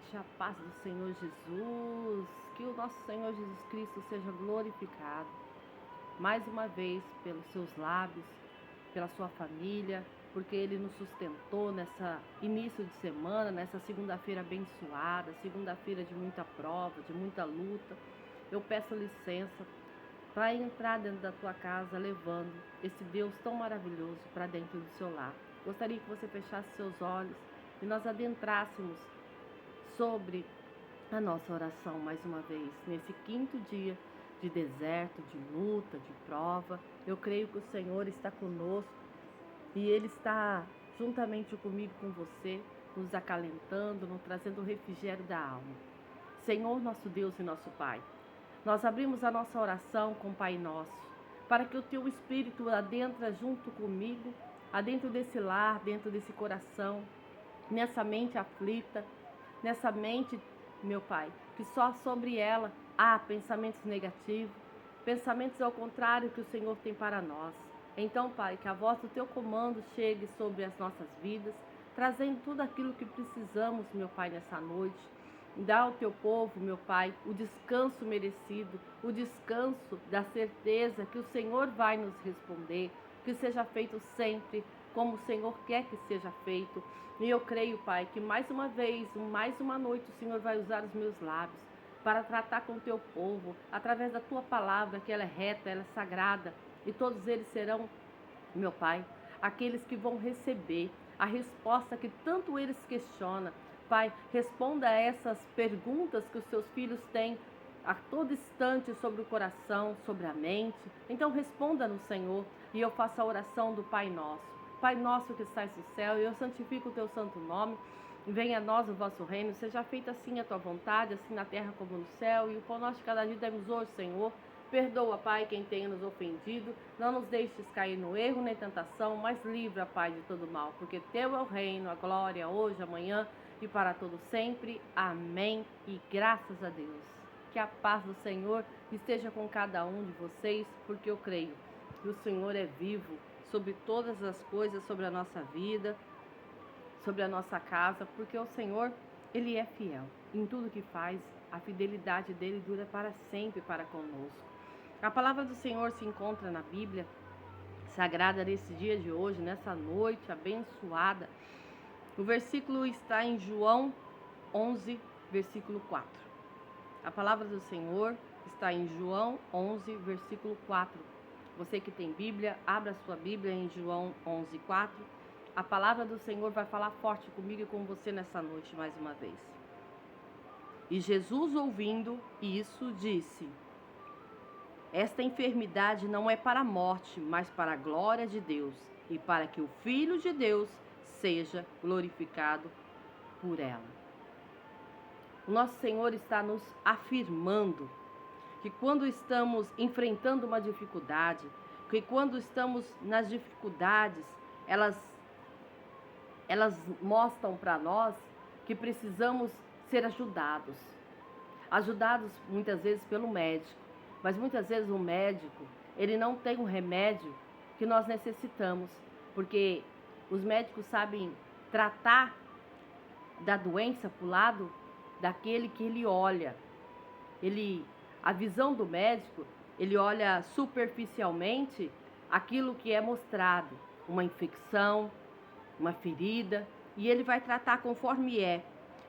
noite, a paz do Senhor Jesus, que o nosso Senhor Jesus Cristo seja glorificado, mais uma vez pelos seus lábios, pela sua família, porque Ele nos sustentou nessa início de semana, nessa segunda-feira abençoada, segunda-feira de muita prova, de muita luta. Eu peço licença para entrar dentro da tua casa levando esse Deus tão maravilhoso para dentro do seu lar. Gostaria que você fechasse seus olhos e nós adentrássemos sobre a nossa oração mais uma vez, nesse quinto dia de deserto, de luta, de prova. Eu creio que o Senhor está conosco e Ele está juntamente comigo, com você, nos acalentando, nos trazendo o refrigério da alma. Senhor, nosso Deus e nosso Pai, nós abrimos a nossa oração com o Pai Nosso, para que o Teu Espírito adentra junto comigo, adentro desse lar, dentro desse coração, nessa mente aflita, nessa mente, meu Pai, que só sobre ela há pensamentos negativos, pensamentos ao contrário que o Senhor tem para nós. Então, Pai, que a voz do Teu comando chegue sobre as nossas vidas, trazendo tudo aquilo que precisamos, meu Pai, nessa noite. Dá ao Teu povo, meu Pai, o descanso merecido, o descanso da certeza que o Senhor vai nos responder, que seja feito sempre como o Senhor quer que seja feito. E eu creio, Pai, que mais uma vez, mais uma noite, o Senhor vai usar os meus lábios para tratar com o Teu povo, através da Tua palavra, que ela é reta, ela é sagrada, e todos eles serão, meu Pai, aqueles que vão receber a resposta que tanto eles questionam. Pai, responda a essas perguntas que os Seus filhos têm a todo instante sobre o coração, sobre a mente. Então responda no Senhor, e eu faço a oração do Pai Nosso. Pai nosso que estás no céu, eu santifico o Teu santo nome. Venha a nós o vosso reino, seja feita assim a Tua vontade, assim na terra como no céu. E o pão nosso de cada dia demos hoje, Senhor. Perdoa, Pai, quem tenha nos ofendido. Não nos deixes cair no erro nem tentação, mas livra, Pai, de todo mal. Porque Teu é o reino, a glória, hoje, amanhã e para todo sempre. Amém. E graças a Deus. Que a paz do Senhor esteja com cada um de vocês, porque eu creio que o Senhor é vivo sobre todas as coisas, sobre a nossa vida, sobre a nossa casa, porque o Senhor, Ele é fiel em tudo que faz. A fidelidade dele dura para sempre para conosco. A palavra do Senhor se encontra na Bíblia Sagrada nesse dia de hoje, nessa noite abençoada. O versículo está em João 11, versículo 4. A palavra do Senhor está em João 11, versículo 4. Você que tem Bíblia, abra sua Bíblia em João 11, 4. A palavra do Senhor vai falar forte comigo e com você nessa noite mais uma vez. E Jesus, ouvindo isso, disse: esta enfermidade não é para a morte, mas para a glória de Deus, e para que o Filho de Deus seja glorificado por ela. O nosso Senhor está nos afirmando que quando estamos enfrentando uma dificuldade, que quando estamos nas dificuldades, elas mostram para nós que precisamos ser ajudados. Ajudados muitas vezes pelo médico, mas muitas vezes o médico, ele não tem o remédio que nós necessitamos, porque os médicos sabem tratar da doença para o lado daquele que ele olha. A visão do médico, ele olha superficialmente aquilo que é mostrado, uma infecção, uma ferida, e ele vai tratar conforme é.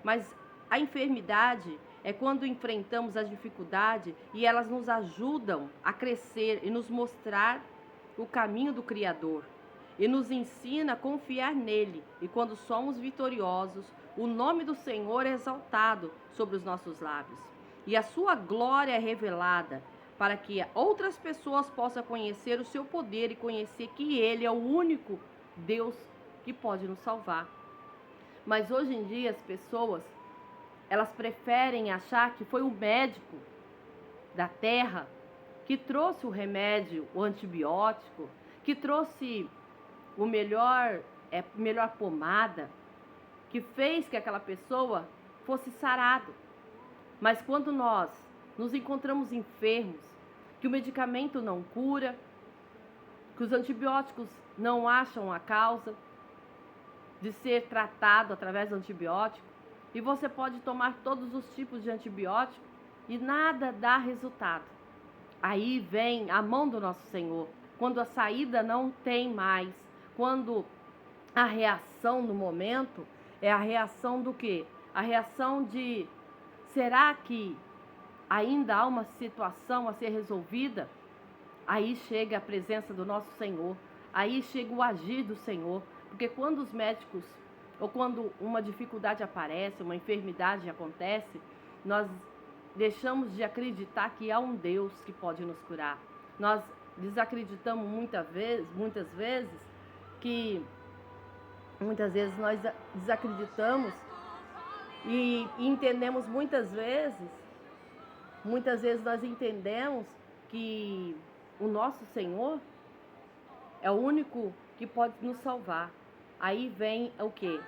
Mas a enfermidade é quando enfrentamos a dificuldade e elas nos ajudam a crescer e nos mostrar o caminho do Criador. E nos ensina a confiar nele. E quando somos vitoriosos, o nome do Senhor é exaltado sobre os nossos lábios. E a sua glória é revelada para que outras pessoas possam conhecer o seu poder e conhecer que ele é o único Deus que pode nos salvar. Mas hoje em dia as pessoas, elas preferem achar que foi o médico da terra que trouxe o remédio, o antibiótico, que trouxe o melhor pomada, que fez que aquela pessoa fosse sarada. Mas quando nós nos encontramos enfermos, que o medicamento não cura, que os antibióticos não acham a causa de ser tratado através do antibiótico, E você pode tomar todos os tipos de antibiótico e nada dá resultado. Aí vem a mão do nosso Senhor, quando a saída não tem mais, quando a reação no momento é a reação do quê? A reação de, será que ainda há uma situação a ser resolvida? Aí chega a presença do nosso Senhor, aí chega o agir do Senhor, porque quando os médicos, ou quando uma dificuldade aparece, uma enfermidade acontece, nós deixamos de acreditar que há um Deus que pode nos curar. Nós desacreditamos muitas vezes nós desacreditamos e entendemos muitas vezes nós entendemos que o nosso Senhor é o único que pode nos salvar. Aí vem o quê?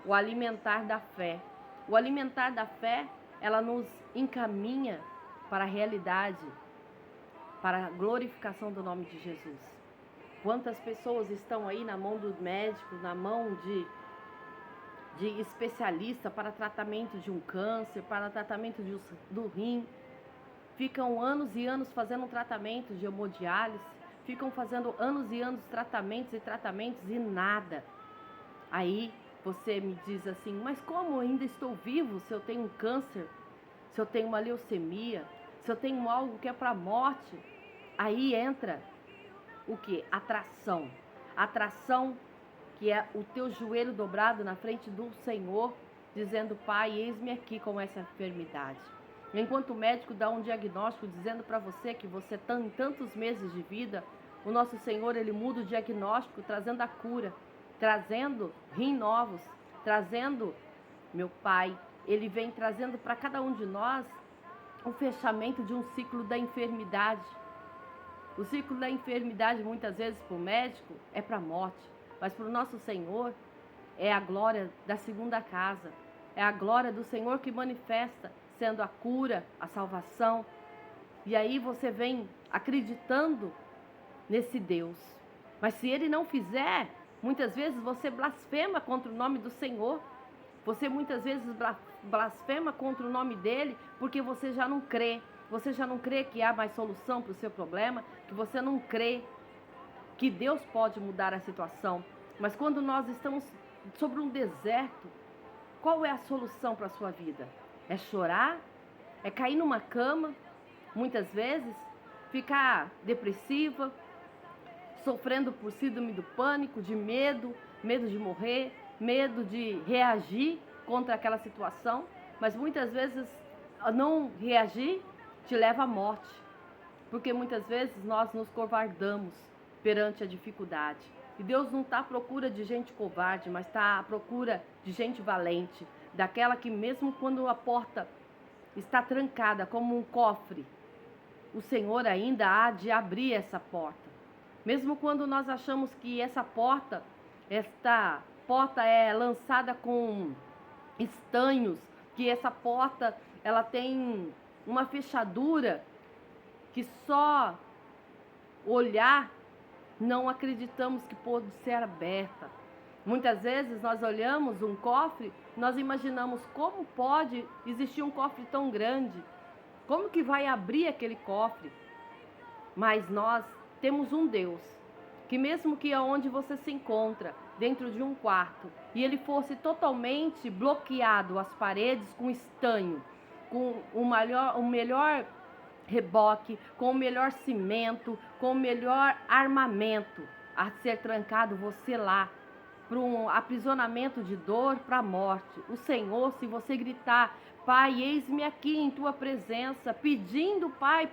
O alimentar da fé. O alimentar da fé, ela nos encaminha para a realidade, para a glorificação do nome de Jesus. Quantas pessoas estão aí na mão do médico, na mão de especialista para tratamento de um câncer, para tratamento do rim, ficam anos e anos fazendo um tratamento de hemodiálise, ficam fazendo anos e anos tratamentos e nada. Aí você me diz assim, mas como ainda estou vivo se eu tenho um câncer, se eu tenho uma leucemia, se eu tenho algo que é para a morte? Aí entra o que? Atração. Atração que é o teu joelho dobrado na frente do Senhor, dizendo, Pai, eis-me aqui com essa enfermidade. Enquanto o médico dá um diagnóstico dizendo para você que você tem tantos meses de vida, o nosso Senhor, Ele muda o diagnóstico, trazendo a cura, trazendo rim novos, trazendo, meu Pai, Ele vem trazendo para cada um de nós o fechamento de um ciclo da enfermidade. O ciclo da enfermidade, muitas vezes, para o médico, é para a morte, mas para o nosso Senhor, é a glória da segunda casa, é a glória do Senhor que manifesta, sendo a cura, a salvação. E aí você vem acreditando nesse Deus. Mas se Ele não fizer, muitas vezes você blasfema contra o nome do Senhor. Você muitas vezes blasfema contra o nome dEle, porque você já não crê. Você já não crê que há mais solução para o seu problema, que você não crê que Deus pode mudar a situação. Mas quando nós estamos sobre um deserto, qual é a solução para a sua vida? É chorar? É cair numa cama? Muitas vezes, ficar depressiva, sofrendo por síndrome do pânico, de medo de morrer, medo de reagir contra aquela situação. Mas muitas vezes, não reagir te leva à morte. Porque muitas vezes nós nos covardamos perante a dificuldade. E Deus não está à procura de gente covarde, mas está à procura de gente valente. Daquela que mesmo quando a porta está trancada como um cofre, o Senhor ainda há de abrir essa porta. Mesmo quando nós achamos que esta porta é lançada com estanhos, que essa porta ela tem uma fechadura que só olhar não acreditamos que pode ser aberta. Muitas vezes nós olhamos um cofre, nós imaginamos como pode existir um cofre tão grande, como que vai abrir aquele cofre? Mas nós temos um Deus, que mesmo que aonde você se encontra, dentro de um quarto, e ele fosse totalmente bloqueado, as paredes com estanho, com o melhor reboque, com o melhor cimento, com o melhor armamento, a ser trancado você lá, para um aprisionamento de dor, para a morte. O Senhor, se você gritar, Pai, eis-me aqui em tua presença, pedindo, Pai,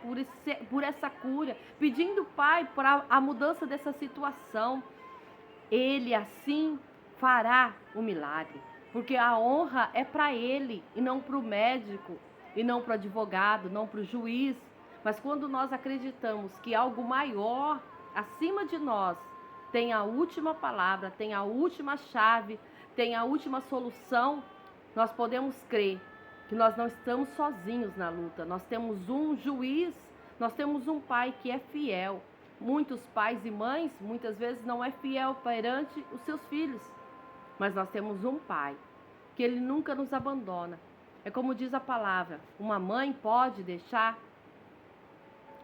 por essa cura, pedindo, Pai, por a mudança dessa situação, Ele assim fará o milagre, porque a honra é para Ele e não para o médico, e não para o advogado, não para o juiz. Mas quando nós acreditamos que algo maior acima de nós tem a última palavra, tem a última chave, tem a última solução, nós podemos crer que nós não estamos sozinhos na luta. Nós temos um juiz, nós temos um pai que é fiel. Muitos pais e mães, muitas vezes, não é fiel perante os seus filhos. Mas nós temos um pai que Ele nunca nos abandona. É como diz a palavra, uma mãe pode deixar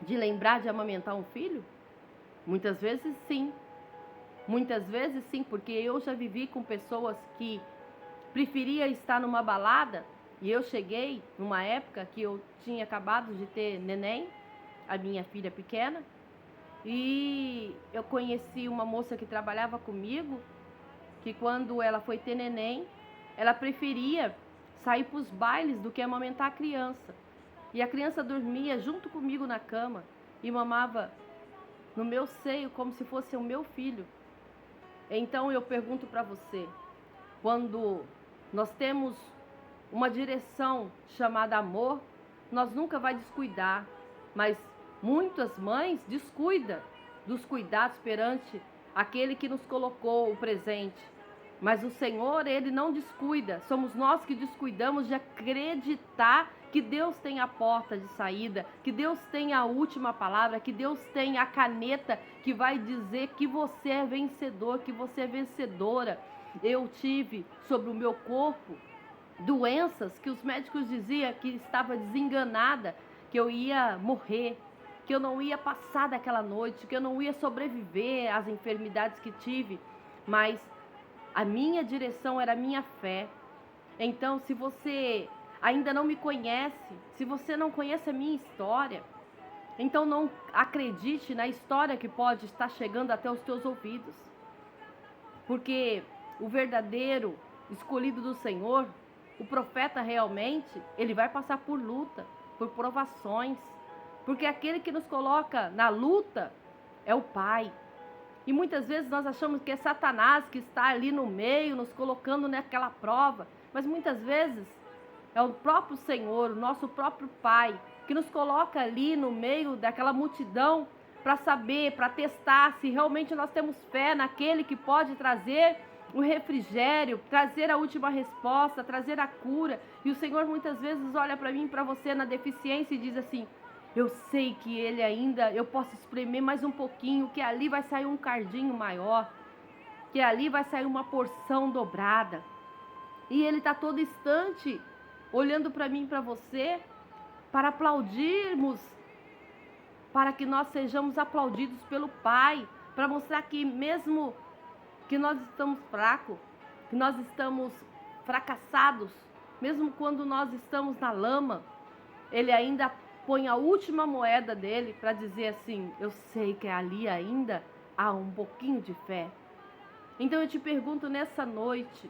de lembrar de amamentar um filho? Muitas vezes sim. Muitas vezes sim, porque eu já vivi com pessoas que preferia estar numa balada, e eu cheguei numa época que eu tinha acabado de ter neném, a minha filha pequena, e eu conheci uma moça que trabalhava comigo, que quando ela foi ter neném, ela preferia sair para os bailes do que amamentar a criança. E a criança dormia junto comigo na cama e mamava no meu seio como se fosse o meu filho. Então eu pergunto para você, quando nós temos uma direção chamada amor, nós nunca vai descuidar, mas muitas mães descuidam dos cuidados perante aquele que nos colocou o presente. Mas o Senhor, Ele não descuida, somos nós que descuidamos de acreditar que Deus tem a porta de saída, que Deus tem a última palavra, que Deus tem a caneta que vai dizer que você é vencedor, que você é vencedora. Eu tive sobre o meu corpo doenças que os médicos diziam que estava desenganada, que eu ia morrer, que eu não ia passar daquela noite, que eu não ia sobreviver às enfermidades que tive, mas a minha direção era a minha fé. Então, se você ainda não me conhece, se você não conhece a minha história, então não acredite na história que pode estar chegando até os teus ouvidos. Porque o verdadeiro escolhido do Senhor, o profeta realmente, ele vai passar por luta, por provações. Porque aquele que nos coloca na luta é o Pai. E muitas vezes nós achamos que é Satanás que está ali no meio, nos colocando naquela prova. Mas muitas vezes é o próprio Senhor, o nosso próprio Pai, que nos coloca ali no meio daquela multidão para saber, para testar se realmente nós temos fé naquele que pode trazer o refrigério, trazer a última resposta, trazer a cura. E o Senhor muitas vezes olha para mim e para você na deficiência e diz assim: eu sei que ele ainda, eu posso espremer mais um pouquinho, que ali vai sair um cardinho maior, que ali vai sair uma porção dobrada. E ele está todo instante olhando para mim e para você, para aplaudirmos, para que nós sejamos aplaudidos pelo Pai, para mostrar que mesmo que nós estamos fracos, que nós estamos fracassados, mesmo quando nós estamos na lama, ele ainda põe a última moeda dele para dizer assim: eu sei que ali ainda há um pouquinho de fé. Então eu te pergunto nessa noite,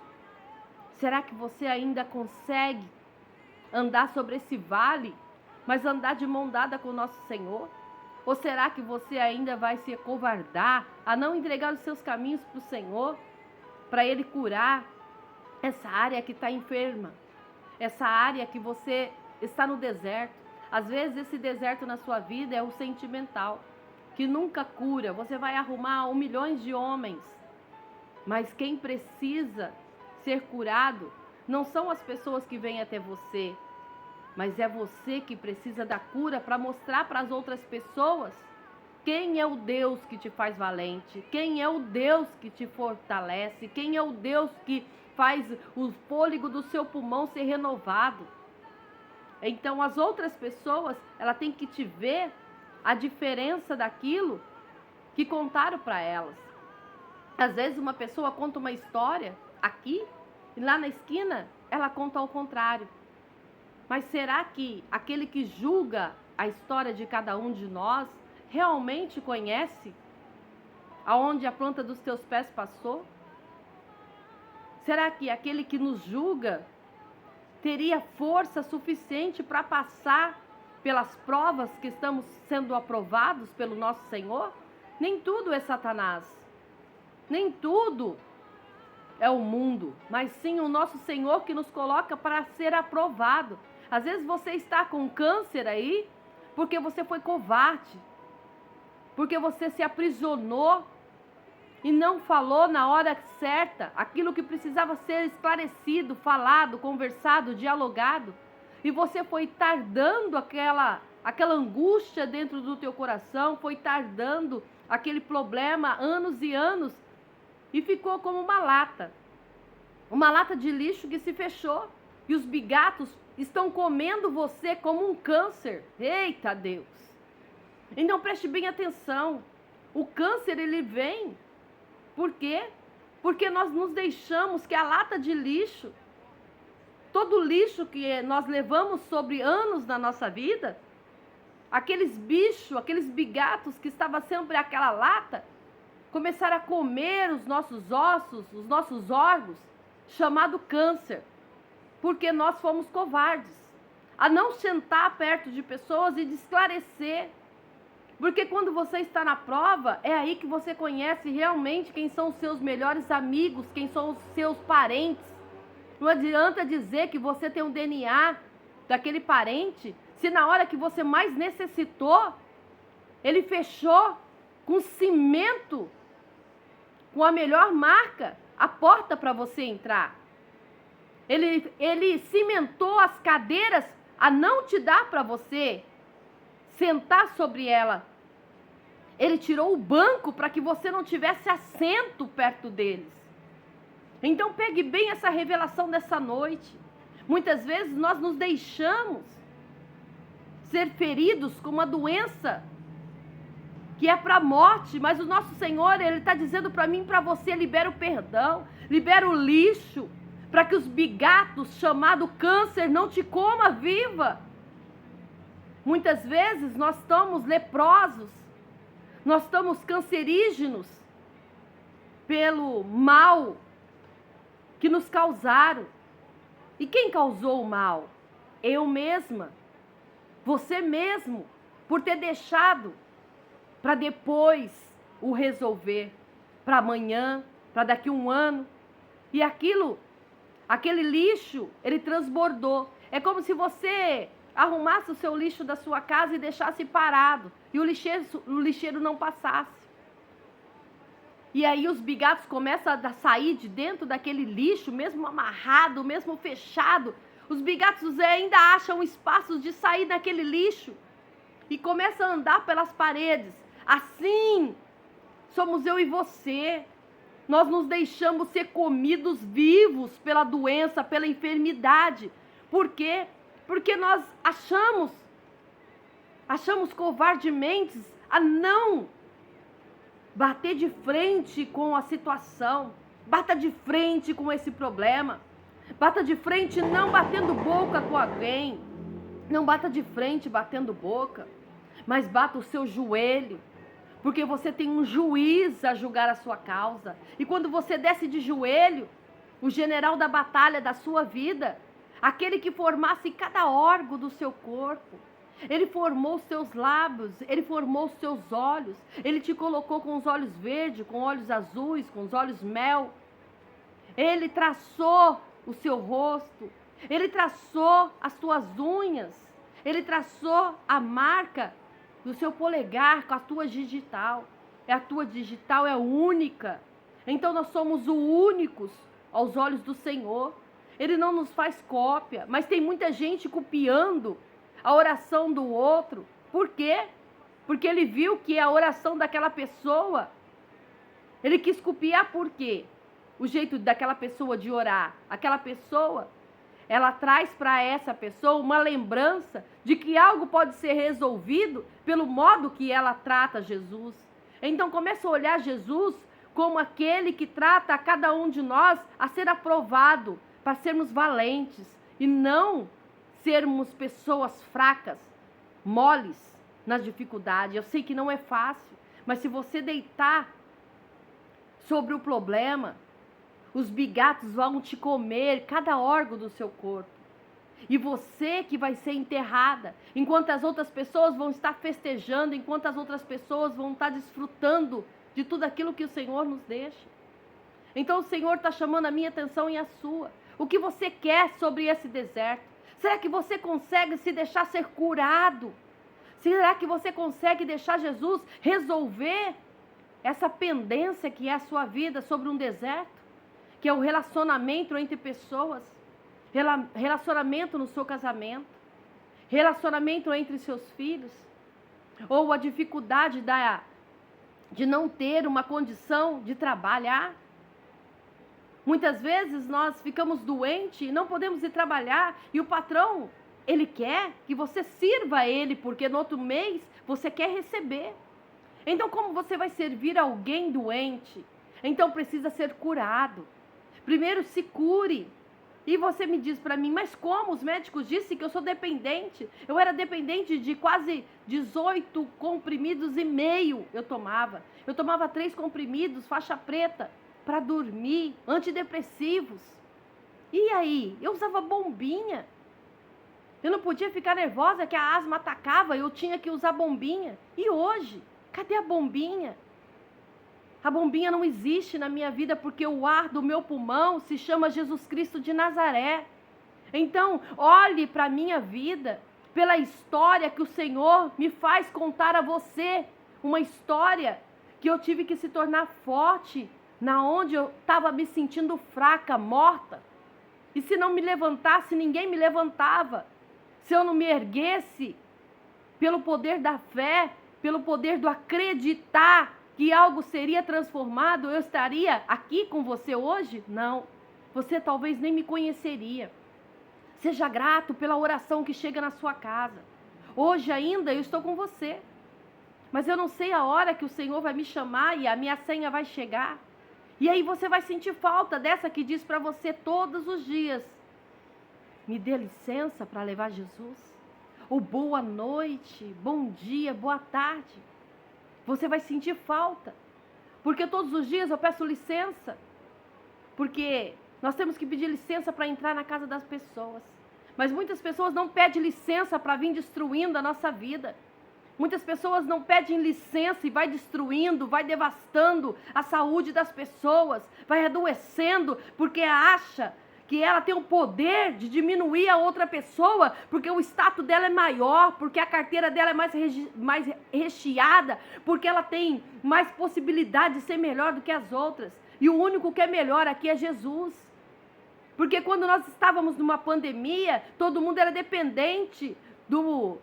será que você ainda consegue andar sobre esse vale, mas andar de mão dada com o nosso Senhor? Ou será que você ainda vai se acovardar a não entregar os seus caminhos para o Senhor, para Ele curar essa área que está enferma, essa área que você está no deserto? Às vezes esse deserto na sua vida é o sentimental, que nunca cura. Você vai arrumar 1 milhão de homens, mas quem precisa ser curado não são as pessoas que vêm até você, mas é você que precisa da cura para mostrar para as outras pessoas quem é o Deus que te faz valente, quem é o Deus que te fortalece, quem é o Deus que faz o fôlego do seu pulmão ser renovado. Então as outras pessoas, ela tem que te ver a diferença daquilo que contaram para elas. Às vezes uma pessoa conta uma história aqui e lá na esquina ela conta ao contrário. Mas será que aquele que julga a história de cada um de nós realmente conhece aonde a planta dos teus pés passou? Será que aquele que nos julga teria força suficiente para passar pelas provas que estamos sendo aprovados pelo nosso Senhor? Nem tudo é Satanás, nem tudo é o mundo, mas sim o nosso Senhor que nos coloca para ser aprovado. Às vezes você está com câncer aí porque você foi covarde, porque você se aprisionou e não falou na hora certa aquilo que precisava ser esclarecido, falado, conversado, dialogado. E você foi tardando aquela angústia dentro do teu coração, foi tardando aquele problema anos e anos e ficou como uma lata. Uma lata de lixo que se fechou. E os bigatos estão comendo você como um câncer. Eita Deus! Então preste bem atenção. O câncer, ele vem. Por quê? Porque nós nos deixamos que a lata de lixo, todo o lixo que nós levamos sobre anos na nossa vida, aqueles bichos, aqueles bigatos que estavam sempre naquela lata, começaram a comer os nossos ossos, os nossos órgãos, chamado câncer. Porque nós fomos covardes a não sentar perto de pessoas e de esclarecer. Porque quando você está na prova, é aí que você conhece realmente quem são os seus melhores amigos, quem são os seus parentes. Não adianta dizer que você tem um DNA daquele parente, se na hora que você mais necessitou, ele fechou com cimento, com a melhor marca, a porta para você entrar. Ele cimentou as cadeiras a não te dar para você sentar sobre ela. Ele tirou o banco para que você não tivesse assento perto deles. Então pegue bem essa revelação dessa noite. Muitas vezes nós nos deixamos ser feridos com uma doença que é para a morte, mas o nosso Senhor, Ele está dizendo para mim e para você, libera o perdão, libera o lixo, para que os bigatos chamado câncer não te coma viva. Muitas vezes nós estamos leprosos, nós estamos cancerígenos pelo mal que nos causaram. E quem causou o mal? Eu mesma, você mesmo, por ter deixado para depois o resolver, para amanhã, para daqui a um ano. E aquele lixo, ele transbordou. É como se você arrumasse o seu lixo da sua casa e deixasse parado, e o lixeiro não passasse. E aí os bigatos começam a sair de dentro daquele lixo, mesmo amarrado, mesmo fechado. Os bigatos ainda acham espaços de sair daquele lixo e começam a andar pelas paredes. Assim somos eu e você. Nós nos deixamos ser comidos vivos pela doença, pela enfermidade. Por quê? Porque nós achamos covardemente a não bater de frente com a situação. Bata de frente com esse problema. Bata de frente não batendo boca com alguém. Não bata de frente batendo boca, mas bata o seu joelho. Porque você tem um juiz a julgar a sua causa. E quando você desce de joelho, o general da batalha da sua vida, aquele que formasse cada órgão do seu corpo, ele formou os seus lábios, ele formou os seus olhos, ele te colocou com os olhos verdes, com olhos azuis, com os olhos mel. Ele traçou o seu rosto, ele traçou as suas unhas, ele traçou a marca do seu polegar com a tua digital. A tua digital é única. Então nós somos únicos aos olhos do Senhor. Ele não nos faz cópia, mas tem muita gente copiando a oração do outro. Por quê? Porque ele viu que a oração daquela pessoa, ele quis copiar. Por quê? O jeito daquela pessoa de orar. Aquela pessoa, ela traz para essa pessoa uma lembrança de que algo pode ser resolvido pelo modo que ela trata Jesus. Então começa a olhar Jesus como aquele que trata a cada um de nós a ser aprovado, para sermos valentes e não sermos pessoas fracas, moles nas dificuldades. Eu sei que não é fácil, mas se você deitar sobre o problema, os bigatos vão te comer cada órgão do seu corpo. E você que vai ser enterrada, enquanto as outras pessoas vão estar festejando, enquanto as outras pessoas vão estar desfrutando de tudo aquilo que o Senhor nos deixa. Então o Senhor está chamando a minha atenção e a sua. O que você quer sobre esse deserto? Será que você consegue se deixar ser curado? Será que você consegue deixar Jesus resolver essa pendência que é a sua vida sobre um deserto? Que é o relacionamento entre pessoas, relacionamento no seu casamento, relacionamento entre seus filhos, ou a dificuldade de não ter uma condição de trabalhar. Muitas vezes nós ficamos doentes e não podemos ir trabalhar e o patrão, ele quer que você sirva a ele, porque no outro mês você quer receber. Então como você vai servir alguém doente? Então precisa ser curado. Primeiro se cure. E você me diz para mim, mas como? Os médicos disseram que eu sou dependente. Eu era dependente de quase 18 comprimidos e meio eu tomava. Eu tomava 3 comprimidos, faixa preta, para dormir, antidepressivos. E aí? Eu usava bombinha. Eu não podia ficar nervosa que a asma atacava, eu tinha que usar bombinha. E hoje? Cadê a bombinha? A bombinha não existe na minha vida porque o ar do meu pulmão se chama Jesus Cristo de Nazaré. Então, olhe para a minha vida, pela história que o Senhor me faz contar a você. Uma história que eu tive que se tornar forte, na onde eu estava me sentindo fraca, morta. E se não me levantasse, ninguém me levantava. Se eu não me erguesse, pelo poder da fé, pelo poder do acreditar que algo seria transformado, eu estaria aqui com você hoje? Não. Você talvez nem me conheceria. Seja grato pela oração que chega na sua casa. Hoje ainda eu estou com você. Mas eu não sei a hora que o Senhor vai me chamar e a minha senha vai chegar. E aí você vai sentir falta dessa que diz para você todos os dias: me dê licença para levar Jesus. Ou boa noite, bom dia, boa tarde. Você vai sentir falta. Porque todos os dias eu peço licença. Porque nós temos que pedir licença para entrar na casa das pessoas. Mas muitas pessoas não pedem licença para vir destruindo a nossa vida. Muitas pessoas não pedem licença e vai destruindo, vai devastando a saúde das pessoas, vai adoecendo, porque acha que ela tem o poder de diminuir a outra pessoa, porque o status dela é maior, porque a carteira dela é mais recheada, porque ela tem mais possibilidade de ser melhor do que as outras. E o único que é melhor aqui é Jesus. Porque quando nós estávamos numa pandemia, todo mundo era dependente do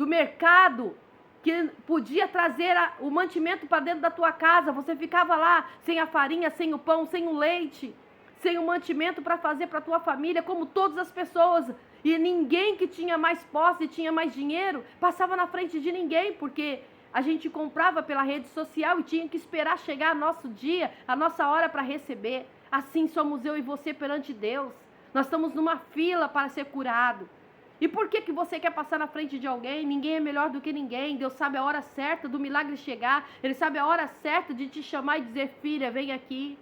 mercado, que podia trazer o mantimento para dentro da tua casa. Você ficava lá sem a farinha, sem o pão, sem o leite, sem o mantimento para fazer para a tua família, como todas as pessoas. E ninguém que tinha mais posse e tinha mais dinheiro passava na frente de ninguém, porque a gente comprava pela rede social e tinha que esperar chegar nosso dia, a nossa hora para receber. Assim somos eu e você perante Deus. Nós estamos numa fila para ser curado. E por que você quer passar na frente de alguém? Ninguém é melhor do que ninguém. Deus sabe a hora certa do milagre chegar. Ele sabe a hora certa de te chamar e dizer: filha, vem aqui.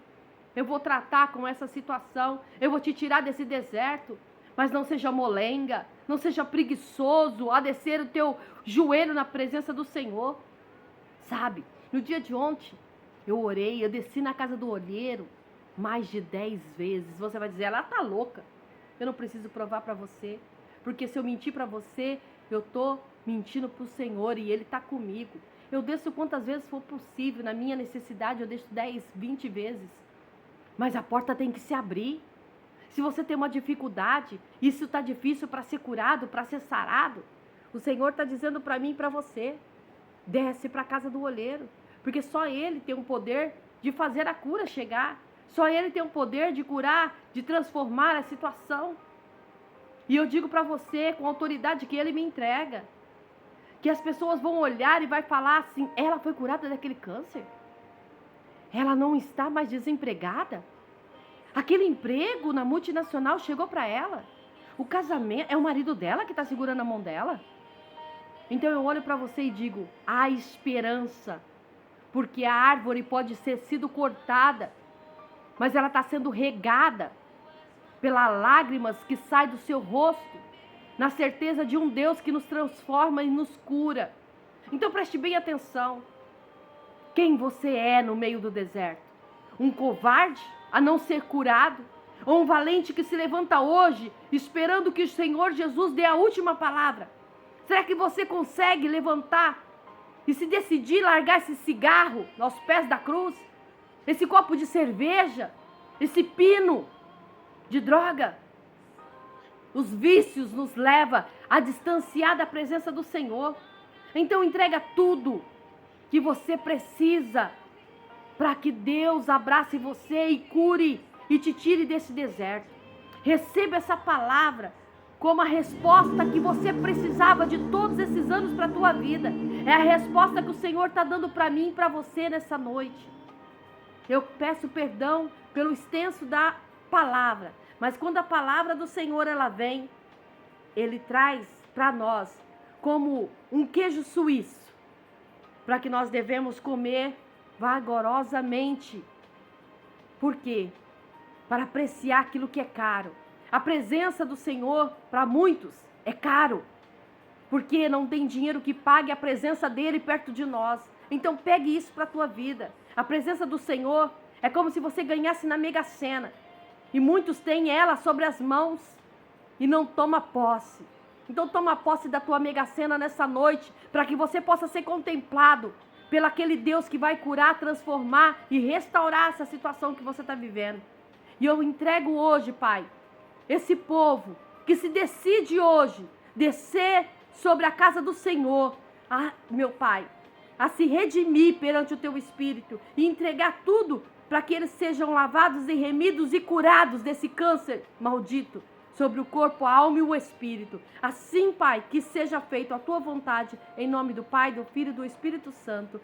Eu vou tratar com essa situação. Eu vou te tirar desse deserto. Mas não seja molenga. Não seja preguiçoso a descer o teu joelho na presença do Senhor. Sabe, no dia de ontem, eu orei, eu desci na casa do olheiro mais de 10 vezes. Você vai dizer: ela tá louca. Eu não preciso provar para você. Porque se eu mentir para você, eu tô mentindo para o Senhor e Ele tá comigo. Eu desço quantas vezes for possível. Na minha necessidade, eu desço 10, 20 vezes. Mas a porta tem que se abrir. Se você tem uma dificuldade, isso está difícil para ser curado, para ser sarado, o Senhor está dizendo para mim e para você: desce para a casa do olheiro. Porque só Ele tem o poder de fazer a cura chegar. Só Ele tem o poder de curar, de transformar a situação. E eu digo para você, com a autoridade que Ele me entrega, que as pessoas vão olhar e vai falar assim: ela foi curada daquele câncer? Ela não está mais desempregada? Aquele emprego na multinacional chegou para ela? O casamento, é o marido dela que está segurando a mão dela? Então eu olho para você e digo: há esperança, porque a árvore pode ter sido cortada, mas ela está sendo regada pelas lágrimas que saem do seu rosto, na certeza de um Deus que nos transforma e nos cura. Então preste bem atenção. Quem você é no meio do deserto? Um covarde a não ser curado? Ou um valente que se levanta hoje esperando que o Senhor Jesus dê a última palavra? Será que você consegue levantar e se decidir largar esse cigarro aos pés da cruz? Esse copo de cerveja? Esse pino de droga? Os vícios nos levam a distanciar da presença do Senhor. Então entrega tudo que você precisa para que Deus abrace você e cure e te tire desse deserto. Receba essa palavra como a resposta que você precisava de todos esses anos para a tua vida. É a resposta que o Senhor está dando para mim e para você nessa noite. Eu peço perdão pelo extenso da palavra, mas quando a palavra do Senhor ela vem, Ele traz para nós como um queijo suíço, para que nós devemos comer vagarosamente. Por quê? Para apreciar aquilo que é caro. A presença do Senhor, para muitos, é caro, porque não tem dinheiro que pague a presença dEle perto de nós. Então pegue isso para a tua vida. A presença do Senhor é como se você ganhasse na Mega Sena, e muitos têm ela sobre as mãos e não toma posse. Então toma posse da tua Mega Sena nessa noite, para que você possa ser contemplado pelo aquele Deus que vai curar, transformar e restaurar essa situação que você está vivendo. E eu entrego hoje, Pai, esse povo que se decide hoje descer sobre a casa do Senhor, meu Pai, a se redimir perante o Teu Espírito e entregar tudo para que eles sejam lavados e remidos e curados desse câncer maldito sobre o corpo, a alma e o espírito. Assim, Pai, que seja feito a Tua vontade, em nome do Pai, do Filho e do Espírito Santo.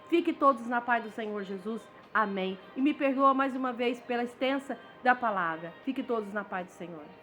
Fique todos na paz do Senhor Jesus. Amém. E me perdoa mais uma vez pela extensa da palavra. Fique todos na paz do Senhor.